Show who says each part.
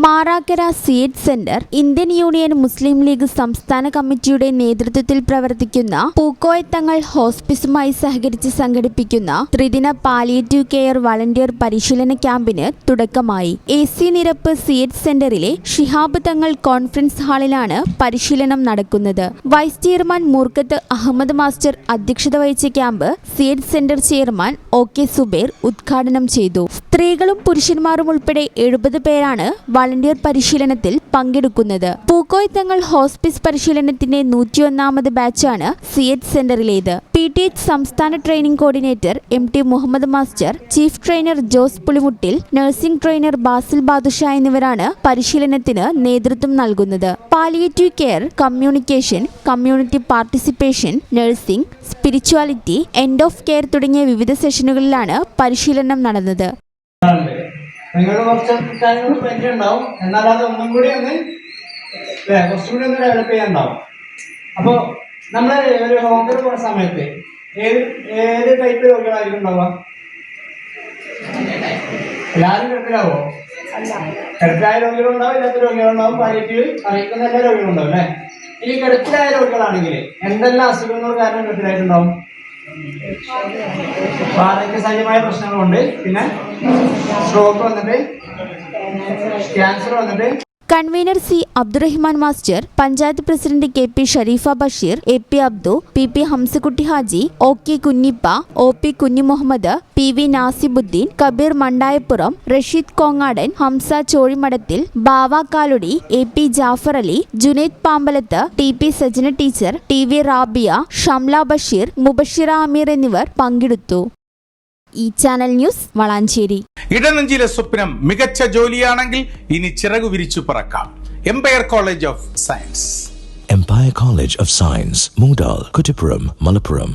Speaker 1: Marakkara seed centre Indian Union Muslim League സംസ്ഥാന കമ്മിറ്റിയുടെ നേതൃത്വത്തിൽ പ്രവർത്തിക്കുന്ന പൂക്കോയത്തങ്ങൾ ഹോസ്പിസുമായി സഹകരിച്ച് സംഘടിപ്പിക്കുന്ന ത്രിദിന പാലിയേറ്റീവ് കെയർ വളണ്ടിയർ പരിശീലന ക്യാമ്പിന് തുടക്കമായി. AC നിരപ്പ് സീഡ് സെന്ററിലെ ഷിഹാബ് തങ്ങൾ കോൺഫറൻസ് ഹാളിലാണ് പരിശീലനം നടക്കുന്നത്. Vice chairman Moorkkath Ahammed master അധ്യക്ഷത വഹിച്ച camp seed centre chairman OK Subair ഉദ്ഘാടനം ചെയ്തു. സ്ത്രീകളും പുരുഷന്മാരും ഉൾപ്പെടെ 70 പേരാണ് വളണ്ടിയർ പരിശീലനത്തിൽ പങ്കെടുക്കുന്നത്. പൂക്കോയത്തങ്ങൾ ഹോസ്പിസ് പരിശീലനത്തിന്റെ 101ാമത് ബാച്ചാണ് സിഎച്ച് സെന്ററിലേത്. PTH സംസ്ഥാന training coordinator MT Muhammad master, chief trainer Jose Pulimuttil, nursing trainer Basil Badusha എന്നിവരാണ് പരിശീലനത്തിന് നേതൃത്വം നൽകുന്നത്. Palliative care, communication, community participation, nursing, spirituality, end of care തുടങ്ങിയ വിവിധ സെഷനുകളിലാണ് പരിശീലനം നടന്നത്.
Speaker 2: നിങ്ങൾ കുറച്ച് കാര്യങ്ങൾ പരിചയമുണ്ടാവും, എന്നാൽ അത് ഒന്നും കൂടി ഒന്ന് കുറച്ചുകൂടി ഒന്ന് ഡെവലപ്പ് ചെയ്യാനുണ്ടാവും. അപ്പോൾ നമ്മൾ ഒരു ഹോം കെയർ പോകുന്ന സമയത്ത് ഏത് ടൈപ്പ് രോഗികളായിരിക്കും ഉണ്ടാവുക? എല്ലാവരും കിടപ്പിലാവോ? കിടപ്പിലായ രോഗികളുണ്ടാവും, ഇല്ലാത്ത രോഗികളുണ്ടാവും, പാലിയേറ്റീവ് അറിയിക്കുന്ന എല്ലാ രോഗികളുണ്ടാവും അല്ലേ? ഈ കിടപ്പിലായ രോഗികളാണെങ്കിൽ എന്തെല്ലാം അസുഖങ്ങൾ കാരണം കിടപ്പിലായിട്ടുണ്ടാവും? ആരോഗ്യസഹജമായ പ്രശ്നങ്ങളുണ്ട്, പിന്നെ സ്ട്രോക്ക് വന്നിട്ട്, ക്യാൻസർ വന്നിട്ട്.
Speaker 1: Convener C Abdurahiman master, panchayat president KP Sharifa Basheer, AP Abdu, PP Hamzakutty Haji, OK Kunhippa, OP Kunhimuhammad, PV Nasibuddin, Kabeer Mandayappuram, Rasheed Kongadan, Hamza Chozhimadathil, Bava Kaluti, AP Jafar Ali, Junaid Pambalath, TP Sajana teacher, TV Rabiya, Shamla Basheer, Mubashira Ameer എന്നിവർ പങ്കെടുത്തു. ഈ ചാനൽ ന്യൂസ് വളാഞ്ചേരി.
Speaker 3: ഇടനെഞ്ചിലെ സ്വപ്നം മികച്ച ജോലിയാണെങ്കിൽ ഇനി ചിറകു വിരിച്ചു പറക്കാം. Empire College of Science.
Speaker 4: Empire College of Science, Moondal, Kuttipuram, Malappuram.